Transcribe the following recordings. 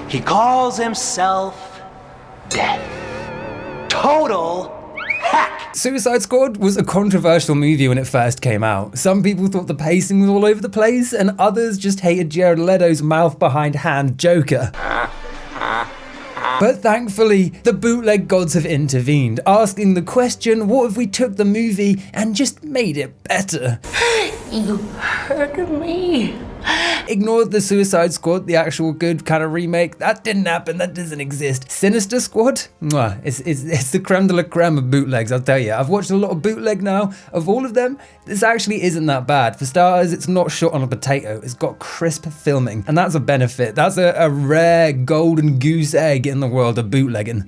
He calls himself Death. Total heck! Suicide Squad was a controversial movie when it first came out. Some people thought the pacing was all over the place, and others just hated Jared Leto's mouth behind hand Joker. But thankfully, the bootleg gods have intervened, asking the question, what if we took the movie and just made it better? You heard me. Ignore the Suicide Squad, the actual good kind of remake. That didn't happen, that doesn't exist. Sinister Squad? Mwah, it's the creme de la creme of bootlegs, I'll tell you. I've watched a lot of bootleg now. Of all of them, this actually isn't that bad. For starters, it's not shot on a potato. It's got crisp filming, and that's a benefit. That's a rare golden goose egg in the world of bootlegging.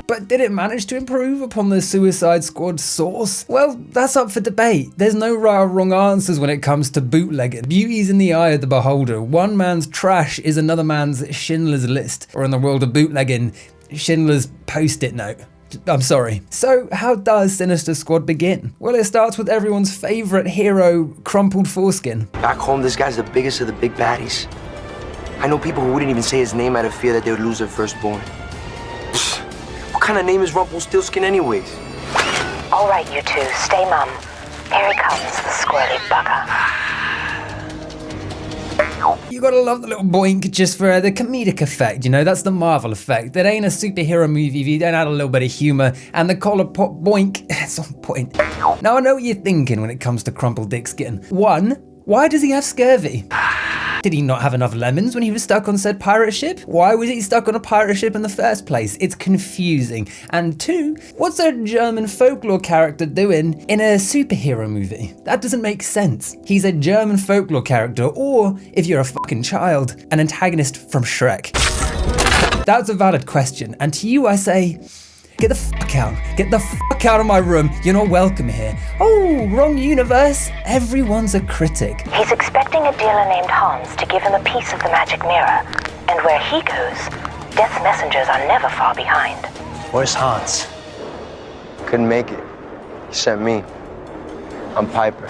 But did it manage to improve upon the Suicide Squad source? Well, that's up for debate. There's no right or wrong answers when it comes to bootlegging. Beauty's in the eye of the beholder. One man's trash is another man's Schindler's List. Or in the world of bootlegging, Schindler's Post-it note. I'm sorry. So how does Sinister Squad begin? Well, it starts with everyone's favourite hero, Crumpled Foreskin. Back home, this guy's the biggest of the big baddies. I know people who wouldn't even say his name out of fear that they would lose their firstborn. What kind of name is Rumpelstiltskin anyways? All right, you two, stay mum. Here he comes, the squirrely bugger. You gotta love the little boink just for the comedic effect, you know, that's the Marvel effect. That ain't a superhero movie if you don't add a little bit of humour, and the collar pop boink, it's on point. Now I know what you're thinking when it comes to Crumpled Dickskin. One, why does he have scurvy? Did he not have enough lemons when he was stuck on said pirate ship? Why was he stuck on a pirate ship in the first place? It's confusing. And two, what's a German folklore character doing in a superhero movie? That doesn't make sense. He's a German folklore character, or, if you're a fucking child, an antagonist from Shrek. That's a valid question, and to you I say, get the fuck out. Get the fuck out of my room. You're not welcome here. Oh, wrong universe. Everyone's a critic. He's expecting a dealer named Hans to give him a piece of the magic mirror. And where he goes, Death's messengers are never far behind. Where's Hans? Couldn't make it. He sent me. I'm Piper.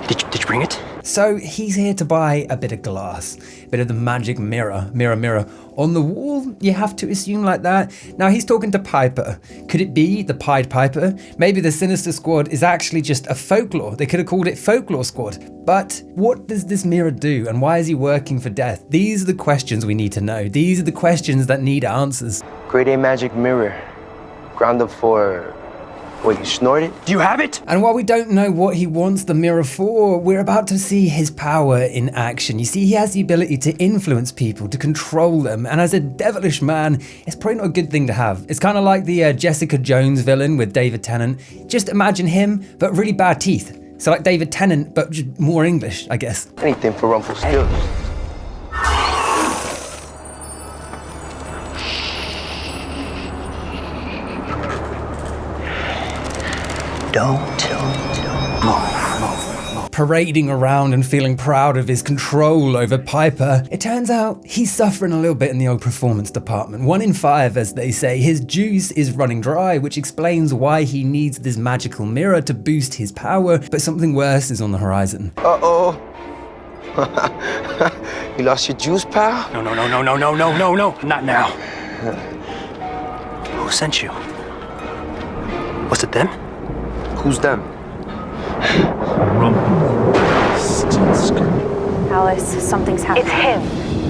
Did you bring it? So he's here to buy a bit of glass, a bit of the magic mirror, mirror on the wall. You have to assume like that. Now he's talking to Piper. Could it be the Pied Piper? Maybe the Sinister Squad is actually just a folklore. They could have called it Folklore Squad. But what does this mirror do, and why is he working for Death? These are the questions we need to know. These are the questions that need answers. Grade A magic mirror. Ground up for... Wait, you snorted? Do you have it? And while we don't know what he wants the mirror for, we're about to see his power in action. You see, he has the ability to influence people, to control them, and as a devilish man, it's probably not a good thing to have. It's kind of like the Jessica Jones villain with David Tennant. Just imagine him, but really bad teeth. So like David Tennant, but just more English, I guess. Anything for Rumpelstiltskin. Don't move. Parading around and feeling proud of his control over Piper, it turns out he's suffering a little bit in the old performance department. 1 in 5, as they say. His juice is running dry, which explains why he needs this magical mirror to boost his power, but something worse is on the horizon. Uh-oh. You lost your juice, pal? No, not now. Who sent you? Was it them? Who's them? Rumpelstiltskin. Alice, something's happening. It's him.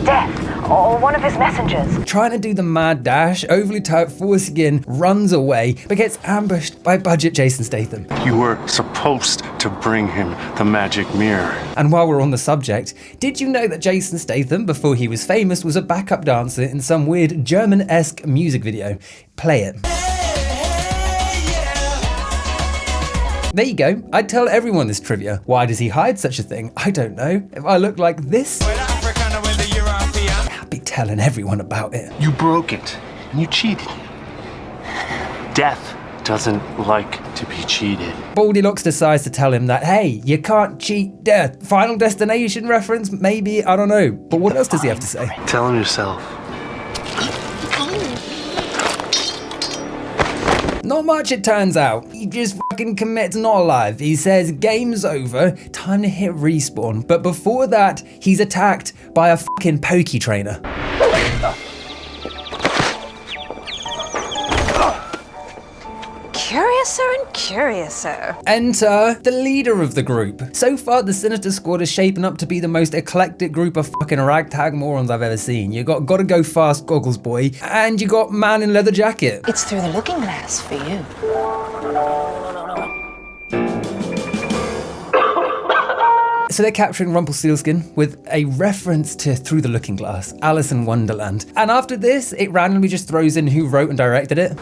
Death. Or one of his messengers. Trying to do the mad dash, overly tight foreskin runs away, but gets ambushed by budget Jason Statham. You were supposed to bring him the magic mirror. And while we're on the subject, did you know that Jason Statham, before he was famous, was a backup dancer in some weird German-esque music video? Play it. There you go. I'd tell everyone this trivia. Why does he hide such a thing? I don't know. If I look like this, I'd be telling everyone about it. You broke it, and you cheated. Death doesn't like to be cheated. Goldilocks decides to tell him that, hey, you can't cheat Death. Final Destination reference? Maybe, I don't know. But what else does he have to say? Tell him yourself. Not much, it turns out. He just fucking commits not alive. He says, game's over, time to hit respawn. But before that, he's attacked by a fucking pokey trainer. Curiouser and curiouser. Enter the leader of the group. So far, the Sinister Squad is shaping up to be the most eclectic group of fucking ragtag morons I've ever seen. You got Gotta Go Fast Goggles Boy, and you got Man in Leather Jacket. It's through the looking glass for you. So they're capturing Rumpelstiltskin with a reference to Through the Looking Glass, Alice in Wonderland. And after this, it randomly just throws in who wrote and directed it.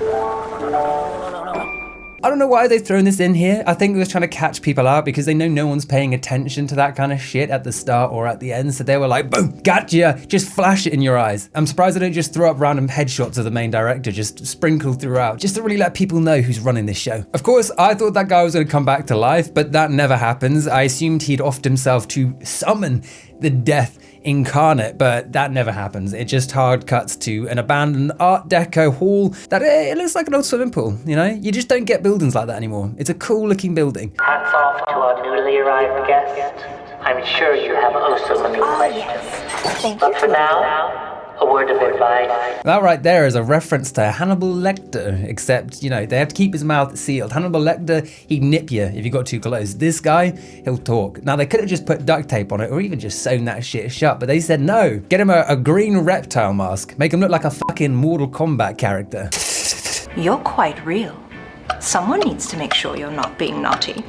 I don't know why they've thrown this in here. I think they're trying to catch people out because they know no one's paying attention to that kind of shit at the start or at the end. So they were like, boom, gotcha, just flash it in your eyes. I'm surprised they don't just throw up random headshots of the main director, just sprinkled throughout, just to really let people know who's running this show. Of course, I thought that guy was gonna come back to life, but that never happens. I assumed he'd offed himself to summon the death incarnate, but that never happens. It just hard cuts to an abandoned Art Deco hall that it looks like an old swimming pool, you know? You just don't get buildings like that anymore. It's a cool looking building. Hats off to our newly arrived guest. I'm sure you have also many questions. Yes. Thank But you. for now, a word of advice. That right there is a reference to Hannibal Lecter, except, you know, they have to keep his mouth sealed. Hannibal Lecter, he'd nip you if you got too close. This guy, he'll talk. Now, they could have just put duct tape on it or even just sewn that shit shut, but they said no. Get him a green reptile mask. Make him look like a fucking Mortal Kombat character. You're quite real. Someone needs to make sure you're not being naughty.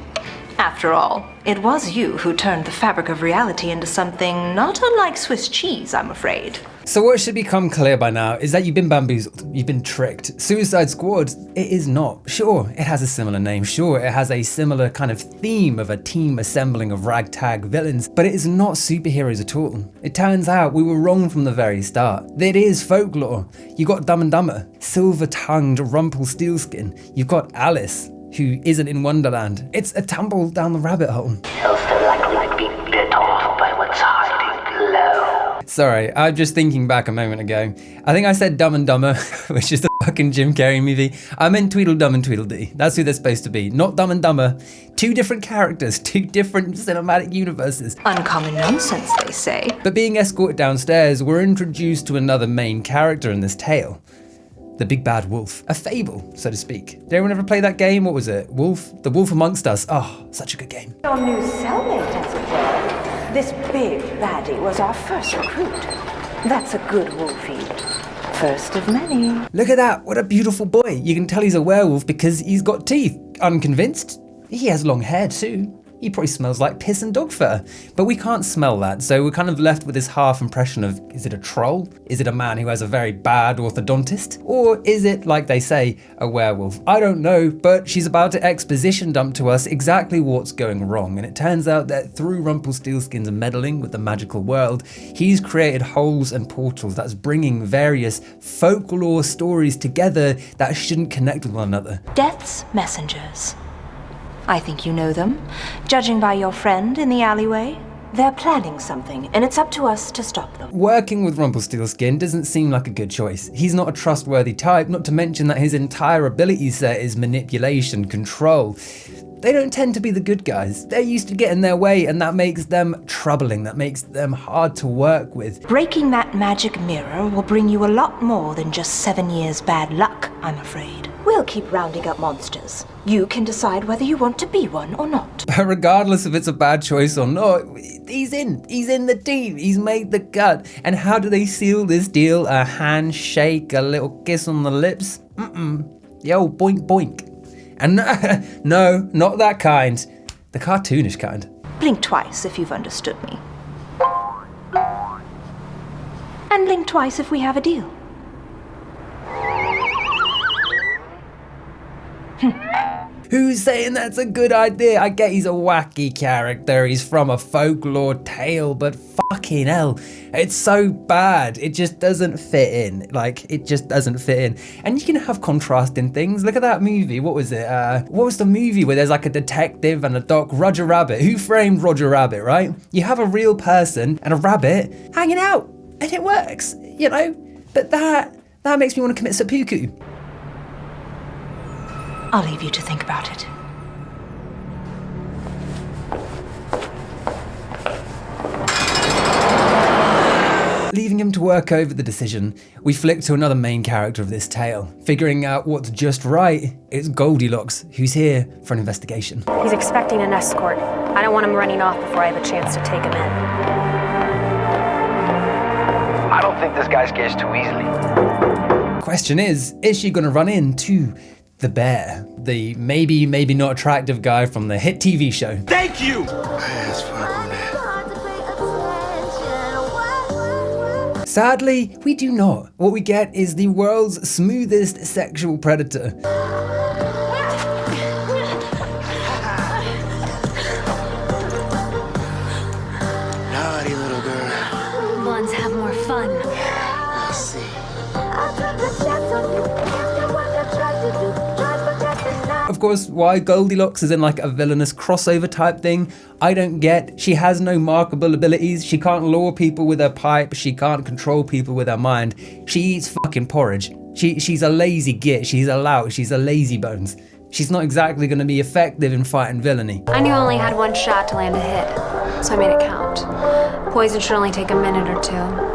After all, it was you who turned the fabric of reality into something not unlike Swiss cheese, I'm afraid. So what should become clear by now is that you've been bamboozled, you've been tricked. Suicide Squad, it is not. Sure, it has a similar name, sure, it has a similar kind of theme of a team assembling of ragtag villains, but it is not superheroes at all. It turns out we were wrong from the very start. It is folklore. You got Dumb and Dumber, silver-tongued Rumpelstiltskin, you've got Alice, who isn't in Wonderland. It's a tumble down the rabbit hole. Else they're likely to be bit off by what's hiding below. Sorry, I'm just thinking back a moment ago. I think I said Dumb and Dumber, which is the fucking Jim Carrey movie. I meant Tweedledum and Tweedle Dee. That's who they're supposed to be, not Dumb and Dumber. Two different characters, two different cinematic universes. Uncommon nonsense, they say. But being escorted downstairs, we're introduced to another main character in this tale. The Big Bad Wolf. A fable, so to speak. Did anyone ever play that game? What was it? Wolf? The Wolf Amongst Us. Oh, such a good game. Your new cellmate, as it were. This big baddie was our first recruit. That's a good wolfie. First of many. Look at that, what a beautiful boy. You can tell he's a werewolf because he's got teeth. Unconvinced? He has long hair too. He probably smells like piss and dog fur. But we can't smell that, so we're kind of left with this half impression of, is it a troll? Is it a man who has a very bad orthodontist? Or is it, like they say, a werewolf? I don't know, but she's about to exposition dump to us exactly what's going wrong. And it turns out that through Rumpelstiltskin's meddling with the magical world, he's created holes and portals that's bringing various folklore stories together that shouldn't connect with one another. Death's messengers. I think you know them, judging by your friend in the alleyway. They're planning something, and it's up to us to stop them. Working with Rumpelstiltskin doesn't seem like a good choice. He's not a trustworthy type, not to mention that his entire ability set is manipulation, control. They don't tend to be the good guys. They're used to getting their way, and that makes them troubling, that makes them hard to work with. Breaking that magic mirror will bring you a lot more than just 7 years bad luck, I'm afraid. We'll keep rounding up monsters. You can decide whether you want to be one or not. But regardless if it's a bad choice or not, he's in the team, he's made the cut. And how do they seal this deal? A handshake, a little kiss on the lips? The old boink boink. And no, not that kind. The cartoonish kind. Blink twice if you've understood me. And blink twice if we have a deal. Who's saying that's a good idea? I get he's a wacky character, he's from a folklore tale, but fucking hell, it's so bad. It just doesn't fit in. Like, it just doesn't fit in. And you can have contrasting things. Look at that movie. What was it? What was the movie where there's like a detective and a doc? Roger Rabbit. Who framed Roger Rabbit, right? You have a real person and a rabbit hanging out, and it works, you know? But that makes me want to commit seppuku. I'll leave you to think about it. Leaving him to work over the decision, we flick to another main character of this tale. Figuring out what's just right, it's Goldilocks, who's here for an investigation. He's expecting an escort. I don't want him running off before I have a chance to take him in. I don't think this guy scares too easily. Question is she gonna run into the bear? The maybe not attractive guy from the hit TV show. Thank you! Sadly, we do not. What we get is the world's smoothest sexual predator. Naughty little girl. Blondes have more fun. I see. Of course, why Goldilocks is in like a villainous crossover type thing, I don't get. She has no markable abilities. She can't lure people with her pipe. She can't control people with her mind. She eats fucking porridge. She's a lazy git. She's a lout. She's a lazy bones. She's not exactly going to be effective in fighting villainy. I knew I only had one shot to land a hit, so I made it count. Poison should only take a minute or two.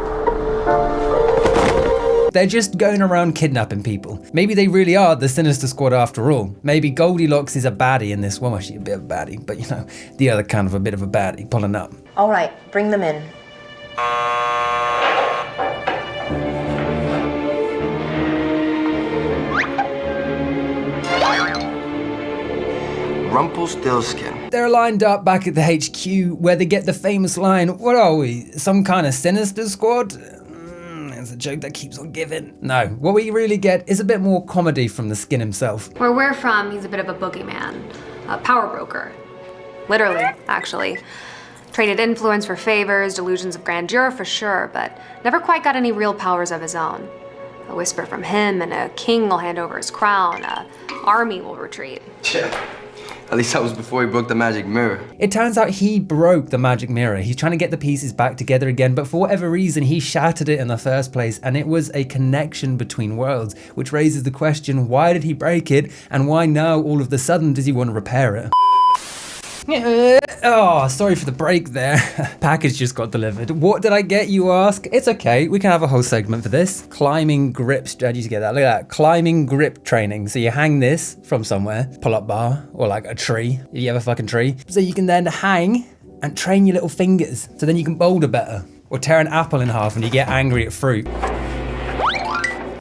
They're just going around kidnapping people. Maybe they really are the Sinister Squad after all. Maybe Goldilocks is a baddie in this. Well, actually a bit of a baddie, but you know, the other kind of a bit of a baddie, pulling up. All right, bring them in. Rumpelstiltskin. They're lined up back at the HQ where they get the famous line, what are we, some kind of Sinister Squad? It's a joke that keeps on giving. No, what we really get is a bit more comedy from the Skin himself. Where we're from, he's a bit of a boogeyman, a power broker. Literally, actually. Traded influence for favors, delusions of grandeur for sure, but never quite got any real powers of his own. A whisper from him and a king will hand over his crown, a army will retreat. Yeah. At least that was before he broke the magic mirror. It turns out he broke the magic mirror. He's trying to get the pieces back together again, but for whatever reason, he shattered it in the first place, and it was a connection between worlds, which raises the question, why did he break it, and why now all of a sudden does he want to repair it? Oh, sorry for the break there. Package just got delivered. What did I get, you ask? It's okay, we can have a whole segment for this. Climbing grip, how'd you get that? Look at that, climbing grip training. So you hang this from somewhere, pull-up bar, or like a tree. You have a fucking tree. So you can then hang and train your little fingers. So then you can boulder better. Or tear an apple in half when you get angry at fruit.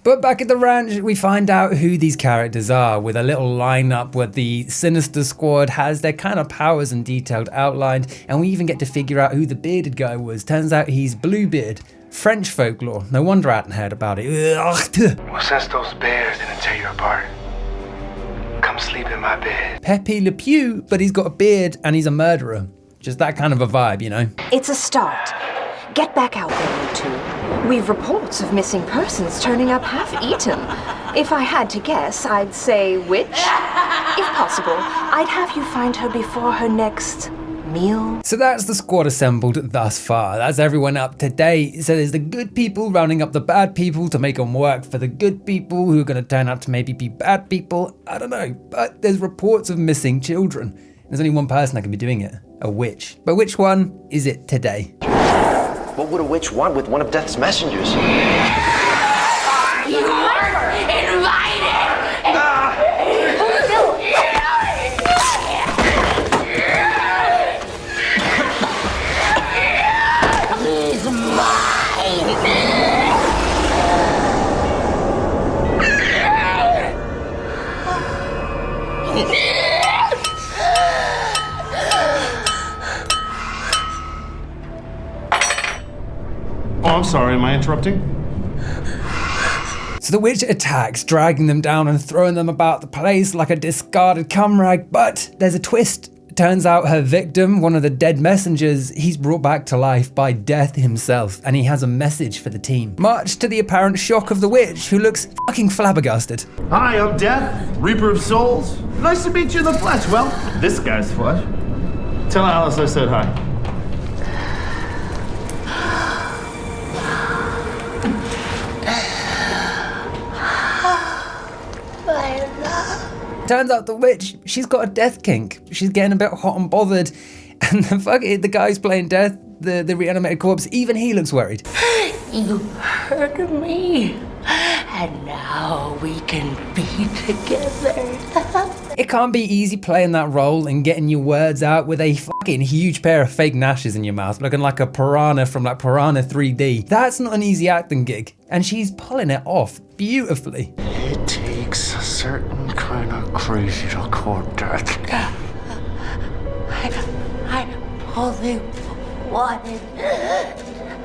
But back at the ranch, we find out who these characters are with a little lineup where the Sinister Squad has their kind of powers and detailed outlined, and we even get to figure out who the bearded guy was. Turns out he's Bluebeard, French folklore. No wonder I hadn't heard about it. Well, since those bears didn't tear you apart, come sleep in my bed. Pepe Le Pew, but he's got a beard and he's a murderer. Just that kind of a vibe, you know? It's a start. Get back out there, you two. We've reports of missing persons turning up half-eaten. If I had to guess, I'd say witch. If possible, I'd have you find her before her next meal. So that's the squad assembled thus far. That's everyone up to date. So there's the good people rounding up the bad people to make them work for the good people who are going to turn out to maybe be bad people. I don't know. But there's reports of missing children. There's only one person that can be doing it. A witch. But which one is it today? What would a witch want with one of Death's messengers? You were invited! He's mine! Oh, I'm sorry, am I interrupting? So the witch attacks, dragging them down and throwing them about the place like a discarded cum rag, but there's a twist. It turns out her victim, one of the dead messengers, he's brought back to life by Death himself, and he has a message for the team. Much to the apparent shock of the witch, who looks fucking flabbergasted. Hi, I'm Death, Reaper of Souls. Nice to meet you in the flesh. Well, this guy's flesh. Tell Alice I said hi. Turns out the witch, she's got a death kink. She's getting a bit hot and bothered. And the guy who's playing Death, the reanimated corpse, even he looks worried. You heard me, and now we can be together. It can't be easy playing that role and getting your words out with a fucking huge pair of fake gnashes in your mouth, looking like a piranha from like Piranha 3D. That's not an easy acting gig, and she's pulling it off beautifully. It takes a certain kind of crazy to call Death. I only wanted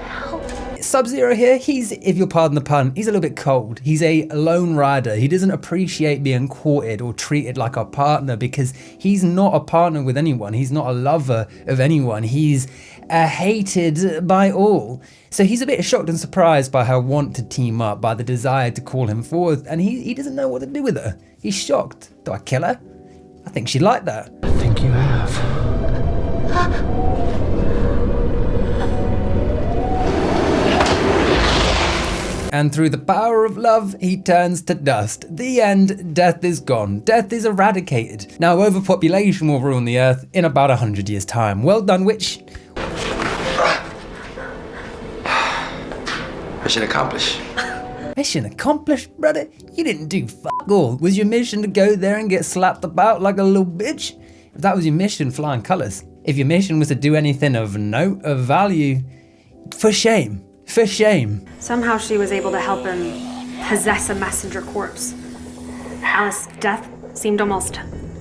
help. Sub-Zero here, if you'll pardon the pun, he's a little bit cold. He's a lone rider. He doesn't appreciate being courted or treated like a partner because he's not a partner with anyone. He's not a lover of anyone. He's hated by all. So he's a bit shocked and surprised by her want to team up, by the desire to call him forth, and he doesn't know what to do with her. He's shocked. Do I kill her? I think she'd like that. I think you have. And through the power of love, he turns to dust. The end, Death is gone. Death is eradicated. Now overpopulation will ruin the earth in about 100 years' time. Well done, witch. Mission accomplished. Mission accomplished, brother? You didn't do fuck all. Was your mission to go there and get slapped about like a little bitch? If that was your mission, flying colours. If your mission was to do anything of note, of value, for shame. For shame. Somehow she was able to help him possess a messenger corpse. Alice Death seemed almost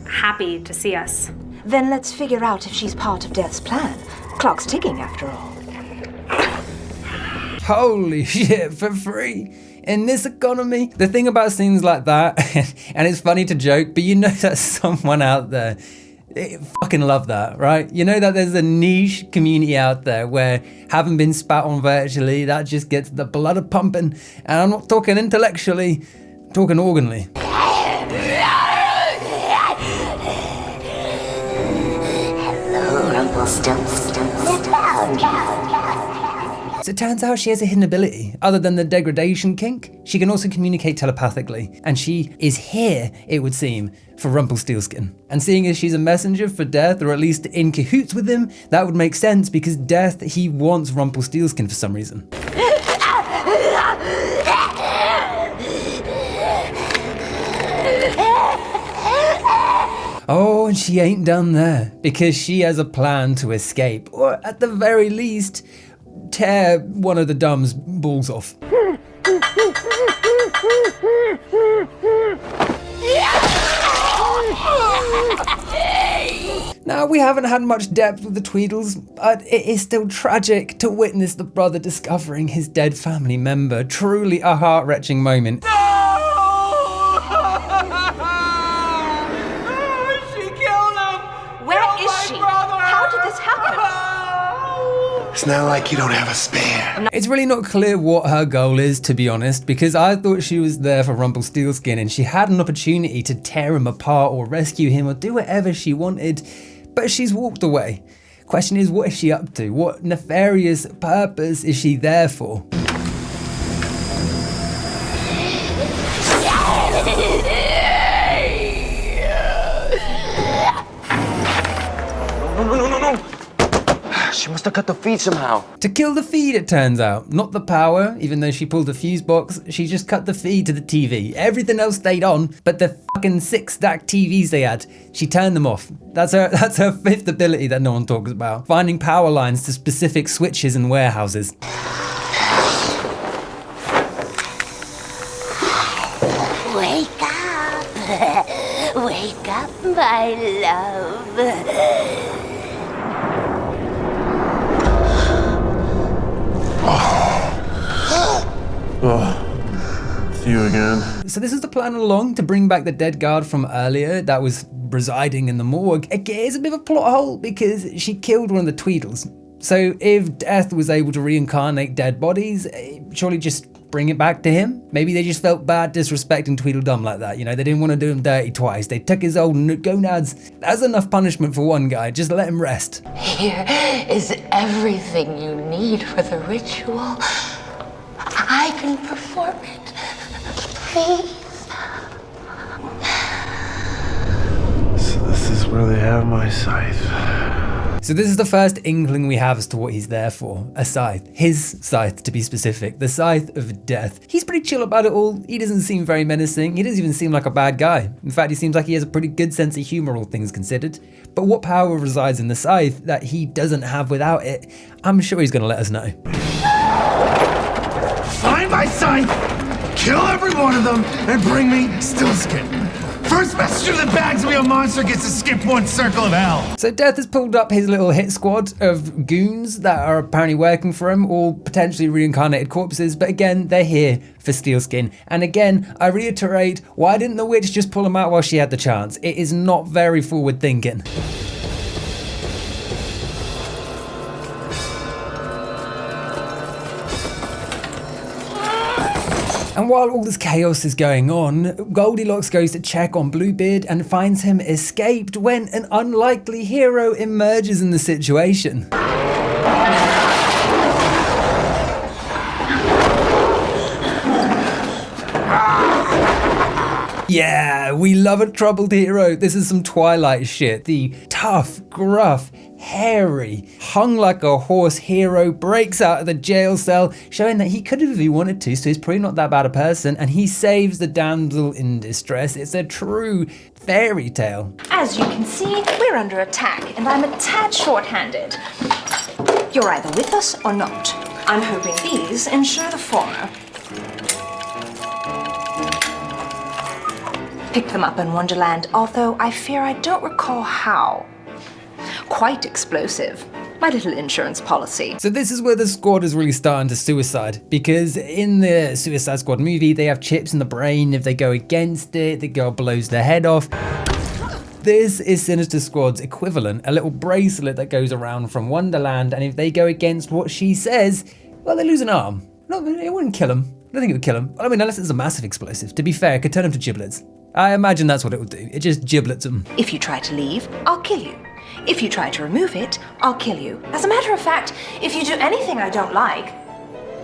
happy to see us. Then let's figure out if she's part of Death's plan. Clock's ticking after all. Holy shit, for free. In this economy, the thing about scenes like that, and it's funny to joke, but you know that someone out there fucking love that, right? You know that there's a niche community out there where having been spat on virtually, that just gets the blood a pumping. And I'm not talking intellectually, I'm talking organly. Hello, Rumpelstiltskin. So it turns out she has a hidden ability. Other than the degradation kink, she can also communicate telepathically. And she is here, it would seem, for Rumpelstiltskin. And seeing as she's a messenger for Death, or at least in cahoots with him, that would make sense because Death, he wants Rumpelstiltskin for some reason. Oh, and she ain't done there, because she has a plan to escape, or at the very least, tear one of the dumb's balls off. Now, we haven't had much depth with the Tweedles, but it is still tragic to witness the brother discovering his dead family member. Truly a heart-wrenching moment. It's not like you don't have a spare. It's really not clear what her goal is, to be honest, because I thought she was there for Rumpelstiltskin and she had an opportunity to tear him apart or rescue him or do whatever she wanted, but she's walked away. Question is, what is she up to? What nefarious purpose is she there for? No. She must have cut the feed somehow. To kill the feed, it turns out. Not the power, even though she pulled the fuse box, she just cut the feed to the TV. Everything else stayed on, but the fucking 6 stacked TVs they had, she turned them off. That's her fifth ability that no one talks about. Finding power lines to specific switches in warehouses. Wake up. Wake up, my love. Oh, it's you again. So this is the plan all along, to bring back the dead guard from earlier that was residing in the morgue. Again, it's a bit of a plot hole because she killed one of the Tweedles. So if Death was able to reincarnate dead bodies, surely just bring it back to him? Maybe they just felt bad disrespecting Tweedledum like that, you know, they didn't want to do him dirty twice. They took his old gonads. That's enough punishment for one guy, just let him rest. Here is everything you need for the ritual. I can perform it. Please. where they have my scythe. So this is the first inkling we have as to what he's there for. A scythe. His scythe, to be specific. The scythe of death. He's pretty chill about it all. He doesn't seem very menacing. He doesn't even seem like a bad guy. In fact, he seems like he has a pretty good sense of humor, all things considered. But what power resides in the scythe that he doesn't have without it? I'm sure he's going to let us know. Find my scythe, kill every one of them, and bring me Stillskin. First messenger that bags me a monster gets to skip one circle of hell. So Death has pulled up his little hit squad of goons that are apparently working for him, all potentially reincarnated corpses, but again, they're here for Stillskin. And again, I reiterate, why didn't the witch just pull him out while she had the chance? It is not very forward thinking. And while all this chaos is going on, Goldilocks goes to check on Bluebeard and finds him escaped when an unlikely hero emerges in the situation. Yeah, we love a troubled hero. This is some Twilight shit. The tough, gruff, hairy, hung like a horse hero breaks out of the jail cell, showing that he could have if he wanted to, so he's probably not that bad a person, and he saves the damsel in distress. It's a true fairy tale. As you can see, we're under attack, and I'm a tad short-handed. You're either with us or not. I'm hoping these ensure the former. Picked them up in Wonderland, although I fear I don't recall how. Quite explosive. My little insurance policy. So this is where the squad is really starting to suicide, because in the Suicide Squad movie, they have chips in the brain. If they go against it, the girl blows their head off. This is Sinister Squad's equivalent, a little bracelet that goes around from Wonderland, and if they go against what she says, well, they lose an arm. No, it wouldn't kill them. I don't think it would kill them. I mean, unless it's a massive explosive. To be fair, it could turn them to giblets. I imagine that's what it would do. It just giblets them. If you try to leave, I'll kill you. If you try to remove it, I'll kill you. As a matter of fact, if you do anything I don't like,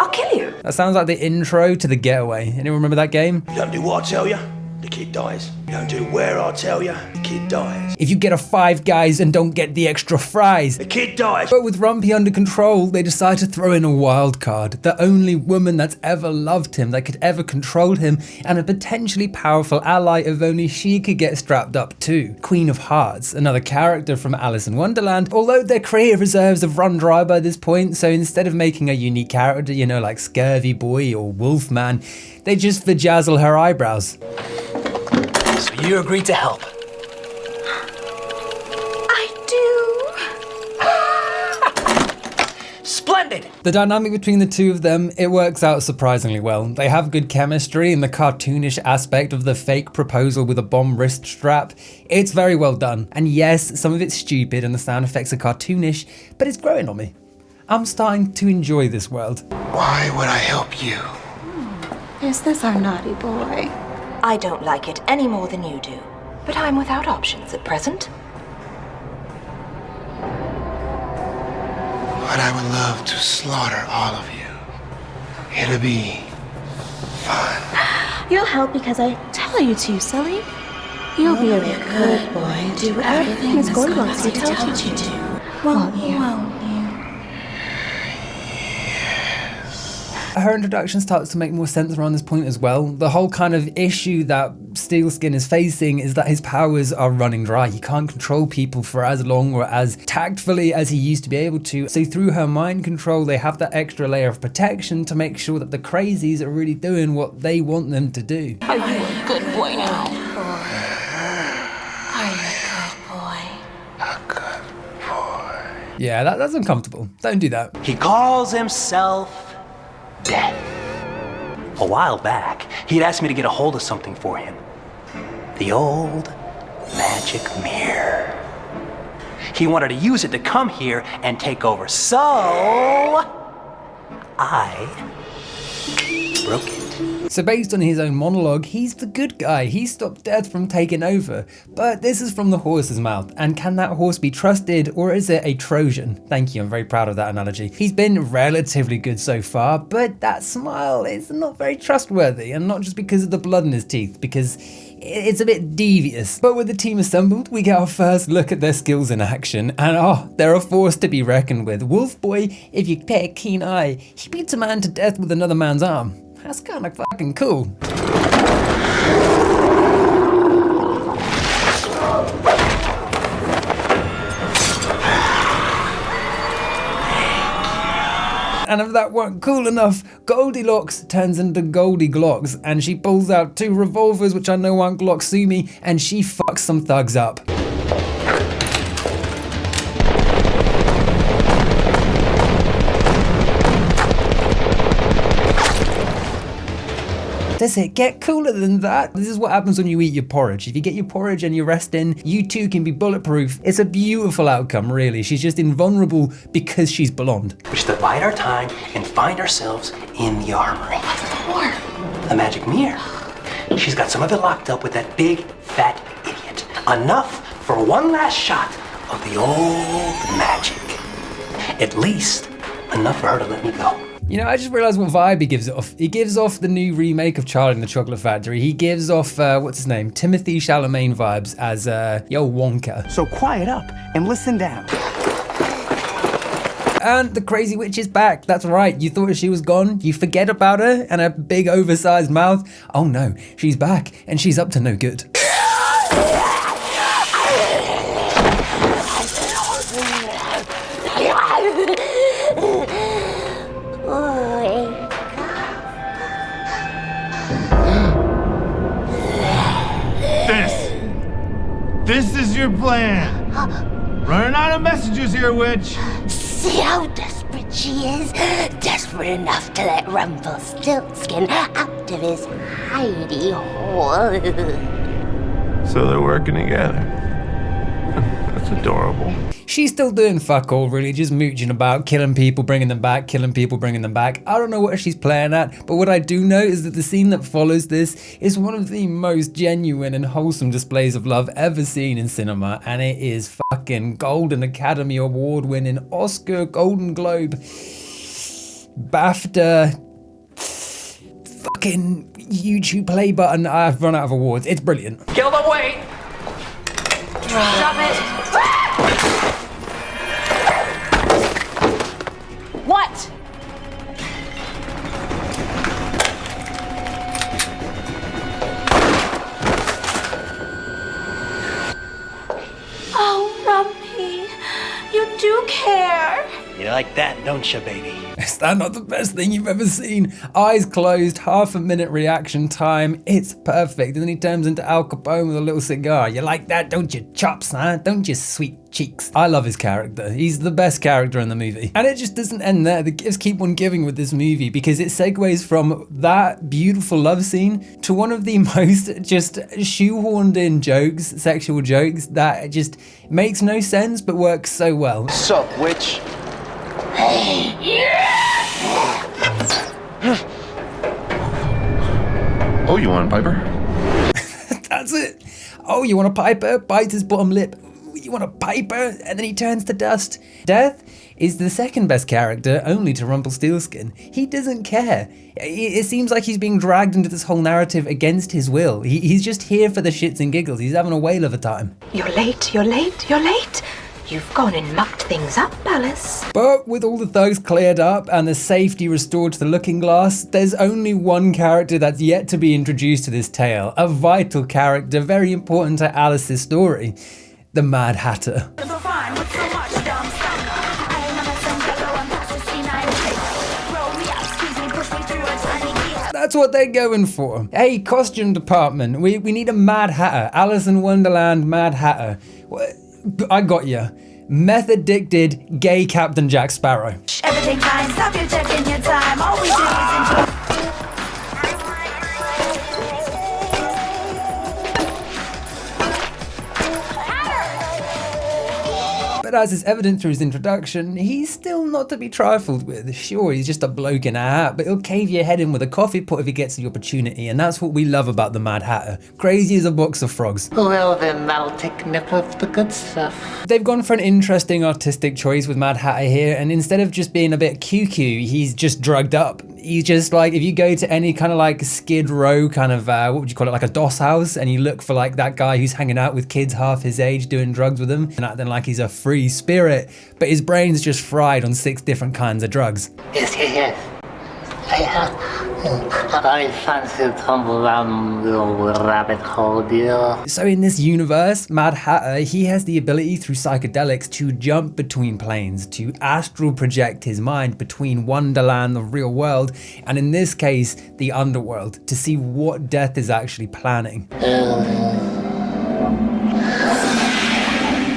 I'll kill you. That sounds like the intro to The Getaway. Anyone remember that game? You don't do what I tell you, the kid dies. You don't do where I tell you, the kid dies. If you get a Five Guys and don't get the extra fries, the kid dies. But with Rumpy under control, they decide to throw in a wild card. The only woman that's ever loved him, that could ever control him, and a potentially powerful ally if only she could get strapped up too. Queen of Hearts, another character from Alice in Wonderland, although their creative reserves have run dry by this point, so instead of making a unique character, you know, like Scurvy Boy or Wolfman, they just vajazzle her eyebrows. So you agreed to help? Splendid! The dynamic between the two of them, it works out surprisingly well. They have good chemistry, and the cartoonish aspect of the fake proposal with a bomb wrist strap, it's very well done. And yes, some of it's stupid and the sound effects are cartoonish, but it's growing on me. I'm starting to enjoy this world. Why would I help you? Is this our naughty boy? I don't like it any more than you do, but I'm without options at present. But I would love to slaughter all of you. It'll be fun. You'll help because I tell you to, silly. You'll be a good boy and do everything Miss Goldilocks tells you to. Won't you? Her introduction starts to make more sense around this point as well. The whole kind of issue that Stillskin is facing is that his powers are running dry. He can't control people for as long or as tactfully as he used to be able to. So through her mind control, they have that extra layer of protection to make sure that the crazies are really doing what they want them to do. Are you a good boy now? Are you a good boy? Yeah, that's uncomfortable. Don't do that. He calls himself Death. A while back, he'd asked me to get a hold of something for him. The old magic mirror. He wanted to use it to come here and take over, so I broke it. So based on his own monologue, he's the good guy. He stopped death from taking over. But this is from the horse's mouth. And can that horse be trusted, or is it a Trojan? Thank you, I'm very proud of that analogy. He's been relatively good so far, but that smile is not very trustworthy. And not just because of the blood in his teeth, because it's a bit devious. But with the team assembled, we get our first look at their skills in action, and they're a force to be reckoned with. Wolf Boy, if you pay a keen eye, he beats a man to death with another man's arm. That's kind of fucking cool. And if that weren't cool enough, Goldilocks turns into Goldilocks, and she pulls out 2 revolvers, which I know aren't Glocksumi, and she fucks some thugs up. Does it get cooler than that? This is what happens when you eat your porridge. If you get your porridge and you rest in, you too can be bulletproof. It's a beautiful outcome, really. She's just invulnerable because she's blonde. We should divide our time and find ourselves in the armory. The magic mirror. She's got some of it locked up with that big, fat idiot. Enough for one last shot of the old magic. At least enough for her to let me go. You know, I just realized what vibe he gives off. He gives off the new remake of Charlie and the Chocolate Factory. He gives off, what's his name? Timothy Chalamet vibes as, Yo Wonka. So quiet up and listen down. And the crazy witch is back. That's right. You thought she was gone. You forget about her and her big oversized mouth. Oh no, she's back and she's up to no good. This is your plan. Running out of messages here, witch. See how desperate she is? Desperate enough to let Rumpelstiltskin out of his hidey hole. So they're working together. That's adorable. She's still doing fuck all, really, just mooching about, killing people, bringing them back, killing people, bringing them back. I don't know what she's playing at, but what I do know is that the scene that follows this is one of the most genuine and wholesome displays of love ever seen in cinema, and it is fucking Golden Academy Award winning, Oscar, Golden Globe, BAFTA, fucking YouTube play button. I've run out of awards. It's brilliant. Kill the weight! Drop it! What? Oh, Rumpy, you do care. You like that, don't you, baby? Is that not the best thing you've ever seen? Eyes closed, half a minute reaction time. It's perfect. And then he turns into Al Capone with a little cigar. You like that, don't you, chops, huh? Don't you, sweet cheeks? I love his character. He's the best character in the movie. And it just doesn't end there. The gifts keep on giving with this movie because it segues from that beautiful love scene to one of the most just shoehorned in jokes, sexual jokes, that just makes no sense but works so well. Sup, witch? Oh, you want a piper? That's it. Oh, you want a piper? Bites his bottom lip. You want a piper? And then he turns to dust. Death is the second best character, only to Rumpelstiltskin. He doesn't care. It seems like he's being dragged into this whole narrative against his will. He's just here for the shits and giggles. He's having a whale of a time. You're late, you're late, you're late. You've gone and mucked things up, Alice. But with all the thugs cleared up and the safety restored to the looking glass, there's only one character that's yet to be introduced to this tale. A vital character, very important to Alice's story. The Mad Hatter. That's what they're going for. Hey, costume department, we need a Mad Hatter. Alice in Wonderland Mad Hatter. I got you. Meth addicted gay Captain Jack Sparrow. Everything fine, stop your checking your time. All we do is enjoy. But as is evident through his introduction, he's still not to be trifled with. Sure, he's just a bloke in a hat, but he'll cave your head in with a coffee pot if he gets the opportunity, and that's what we love about the Mad Hatter. Crazy as a box of frogs. Well then, that'll take a nip of the good stuff. They've gone for an interesting artistic choice with Mad Hatter here, and instead of just being a bit cuckoo, he's just drugged up. He's just like, if you go to any kind of like Skid Row kind of, what would you call it, like a DOS house, and you look for like that guy who's hanging out with kids half his age doing drugs with them, and acting like he's a free spirit, but his brain's just fried on 6 different kinds of drugs. Yes. I fancy a tumble down little rabbit hole deal. So in this universe, Mad Hatter, he has the ability through psychedelics to jump between planes, to astral project his mind between Wonderland, the real world, and in this case, the underworld, to see what Death is actually planning.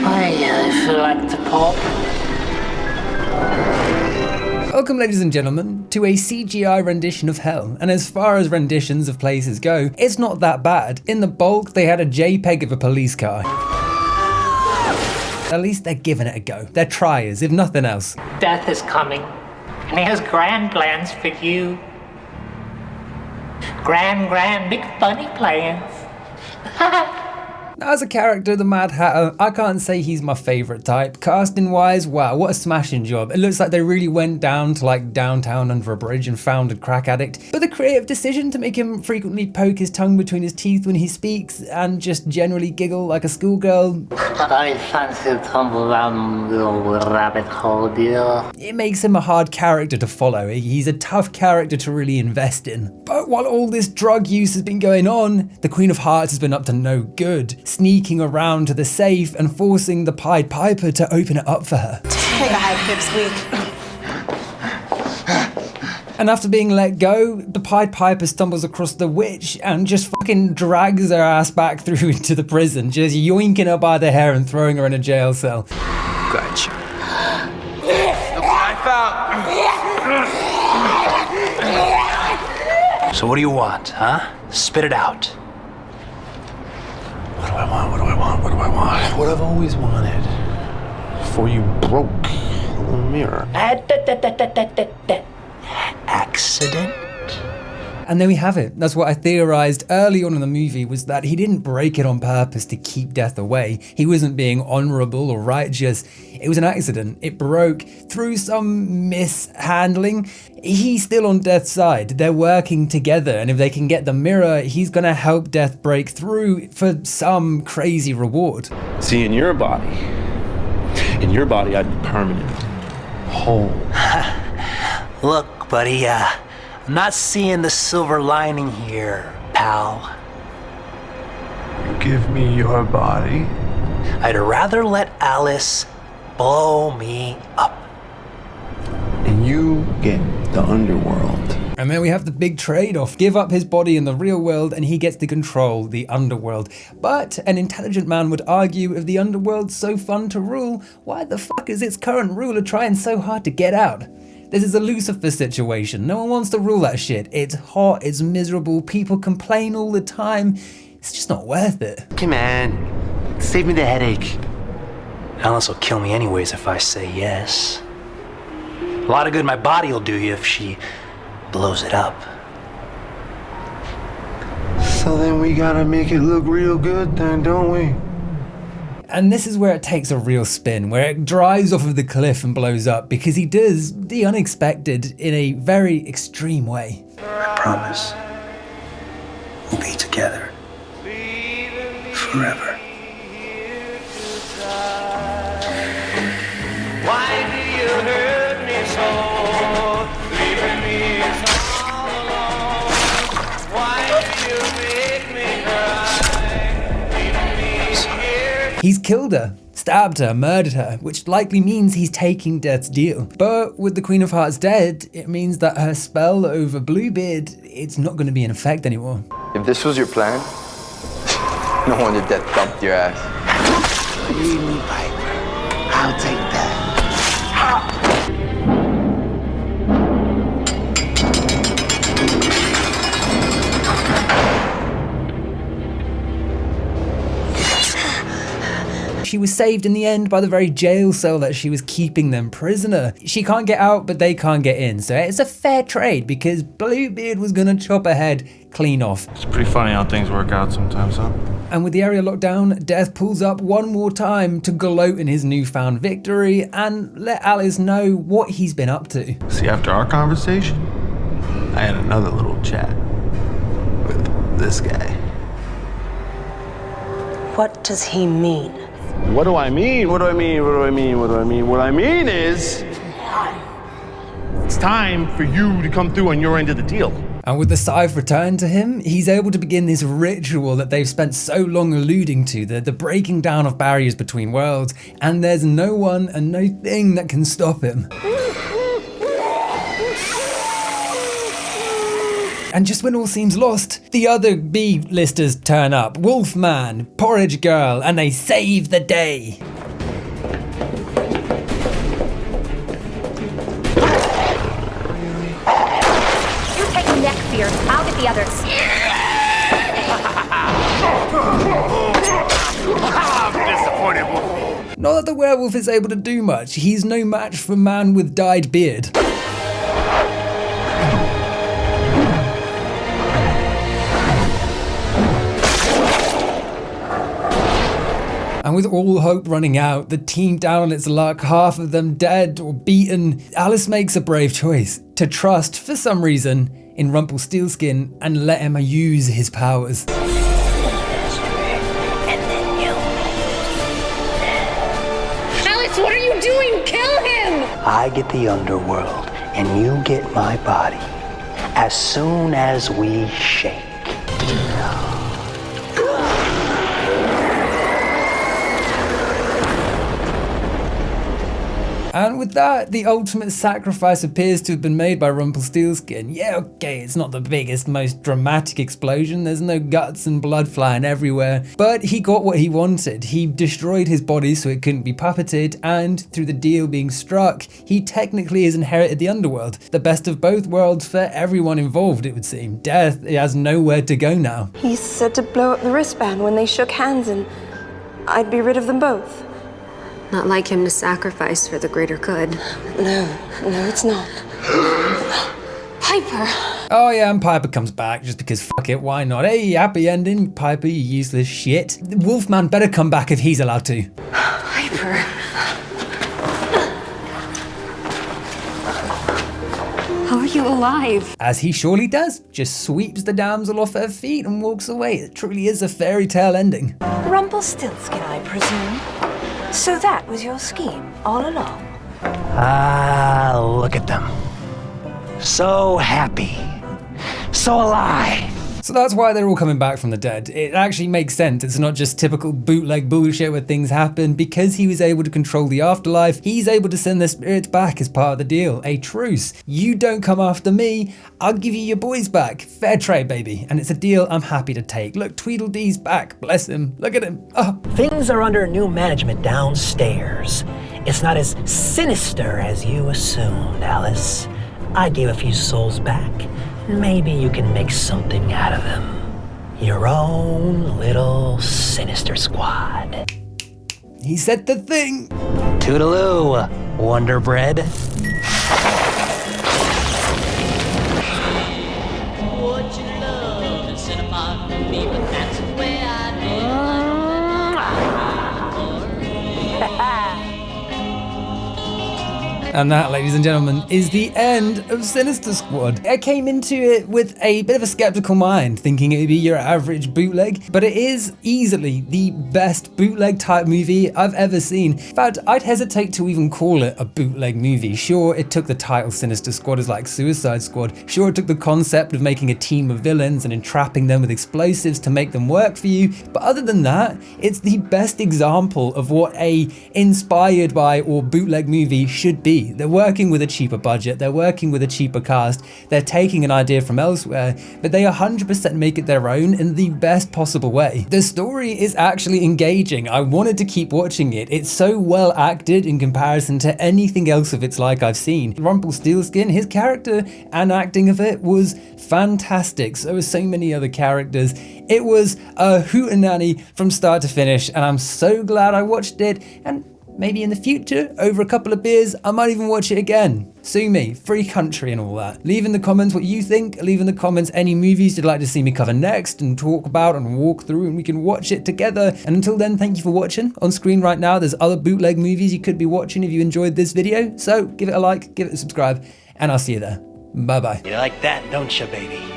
I feel like to pop. Welcome, ladies and gentlemen, to a CGI rendition of Hell, and as far as renditions of places go, it's not that bad. In the bulk, they had a JPEG of a police car. At least they're giving it a go. They're triers, if nothing else. Death is coming, and he has grand plans for you. Grand, big funny plans. Now, as a character, the Mad Hatter, I can't say he's my favourite type. Casting wise, wow, what a smashing job. It looks like they really went down to like downtown under a bridge and found a crack addict. But the creative decision to make him frequently poke his tongue between his teeth when he speaks and just generally giggle like a schoolgirl. I fancy a tumble down little rabbit hole deal. It makes him a hard character to follow. He's a tough character to really invest in. But while all this drug use has been going on, the Queen of Hearts has been up to no good, sneaking around to the safe and forcing the Pied Piper to open it up for her. Take a hike, pipsqueak. And after being let go, the Pied Piper stumbles across the witch and just fucking drags her ass back through into the prison, just yoinking her by the hair and throwing her in a jail cell. Gotcha. Look what I found. So what do you want, huh? Spit it out. What do I want? What I've always wanted. Before you broke the mirror. Accident? And there we have it. That's what I theorized early on in the movie, was that he didn't break it on purpose to keep Death away. He wasn't being honorable or righteous. It was an accident. It broke through some mishandling. He's still on Death's side. They're working together, and if they can get the mirror, he's gonna help Death break through for some crazy reward. See, in your body, I'd be permanent. Whole. Look, buddy, I'm not seeing the silver lining here, pal. You give me your body? I'd rather let Alice blow me up. And you get the underworld. And then we have the big trade-off. Give up his body in the real world and he gets to control the underworld. But an intelligent man would argue, if the underworld's so fun to rule, why the fuck is its current ruler trying so hard to get out? This is a Lucifer situation. No one wants to rule that shit. It's hot, it's miserable, people complain all the time. It's just not worth it. Okay, man. Save me the headache. Alice will kill me anyways if I say yes. A lot of good my body will do you if she blows it up. So then we gotta make it look real good then, don't we? And this is where it takes a real spin, where it drives off of the cliff and blows up, because he does the unexpected in a very extreme way. I promise we'll be together forever. Why do you hurt me so? Leaving me all alone. Why do you make me cry? Leaving me here. He's killed her, stabbed her, murdered her, which likely means he's taking Death's deal. But with the Queen of Hearts dead, it means that her spell over Bluebeard, it's not going to be in effect anymore. If this was your plan, no wonder Death dumped your ass. Leave me, Piper. I'll take that. she was saved in the end by the very jail cell that she was keeping them prisoner. She can't get out, but they can't get in. So it's a fair trade because Bluebeard was gonna chop her head clean off. It's pretty funny how things work out sometimes, huh? And with the area locked down, Death pulls up one more time to gloat in his newfound victory and let Alice know what he's been up to. See, after our conversation, I had another little chat with this guy. What does he mean? What do I mean? What do I mean? What do I mean? What do I mean? What I mean is, it's time for you to come through on your end of the deal. And with the scythe returned to him, he's able to begin this ritual that they've spent so long alluding to, the breaking down of barriers between worlds, and there's no one and no thing that can stop him. And just when all seems lost, the other B-listers turn up. Wolfman, Porridge Girl, and they save the day. You take Neckbeard, I'll get the others. I'm disappointed. Not that the werewolf is able to do much, he's no match for man with dyed beard. And with all hope running out, the team down on its luck, half of them dead or beaten, Alice makes a brave choice to trust, for some reason, in Rumpelstiltskin and let him use his powers. Alice, what are you doing? Kill him! I get the underworld, and you get my body. As soon as we shake. And with that, the ultimate sacrifice appears to have been made by Rumpelstiltskin. Yeah, okay, it's not the biggest, most dramatic explosion, there's no guts and blood flying everywhere, but he got what he wanted. He destroyed his body so it couldn't be puppeted, and through the deal being struck, he technically has inherited the underworld. The best of both worlds for everyone involved, it would seem. Death has nowhere to go now. He said to blow up the wristband when they shook hands and I'd be rid of them both. Not like him to sacrifice for the greater good. No, it's not. Piper! Oh yeah, and Piper comes back just because fuck it, why not? Hey, happy ending, Piper, you useless shit. Wolfman better come back if he's allowed to. Piper. How are you alive? As he surely does, just sweeps the damsel off her feet and walks away. It truly is a fairy tale ending. Rumpelstiltskin, I presume. So that was your scheme all along? Ah, look at them. So happy. So alive. So that's why they're all coming back from the dead. It actually makes sense. It's not just typical bootleg bullshit where things happen. Because he was able to control the afterlife, he's able to send their spirits back as part of the deal. A truce. You don't come after me, I'll give you your boys back. Fair trade, baby. And it's a deal I'm happy to take. Look, Tweedle Dee's back. Bless him. Look at him. Oh. Things are under new management downstairs. It's not as sinister as you assumed, Alice. I gave a few souls back. Maybe you can make something out of them. Your own little Sinister squad. He said the thing. Toodaloo, Wonder Bread. Would you love to sit apart from me, but that's the way I do. And that, ladies and gentlemen, is the end of Sinister Squad. I came into it with a bit of a skeptical mind, thinking it would be your average bootleg, but it is easily the best bootleg type movie I've ever seen. In fact, I'd hesitate to even call it a bootleg movie. Sure, it took the title Sinister Squad as like Suicide Squad. Sure, it took the concept of making a team of villains and entrapping them with explosives to make them work for you. But other than that, it's the best example of what a inspired by or bootleg movie should be. movie. They're working with a cheaper budget, they're working with a cheaper cast, they're taking an idea from elsewhere, but they 100% make it their own in the best possible way. The story is actually engaging. I wanted to keep watching it. It's so well acted in comparison to anything else of its like I've seen. Rumpelstiltskin, his character and acting of it was fantastic. So were so many other characters. It was a hootenanny from start to finish, and I'm so glad I watched it, and maybe in the future, over a couple of beers, I might even watch it again. Sue me, free country and all that. Leave in the comments what you think. Leave in the comments any movies you'd like to see me cover next and talk about and walk through, and we can watch it together. And until then, thank you for watching. On screen right now, there's other bootleg movies you could be watching if you enjoyed this video. So give it a like, give it a subscribe, and I'll see you there. Bye bye. You like that, don't you, baby?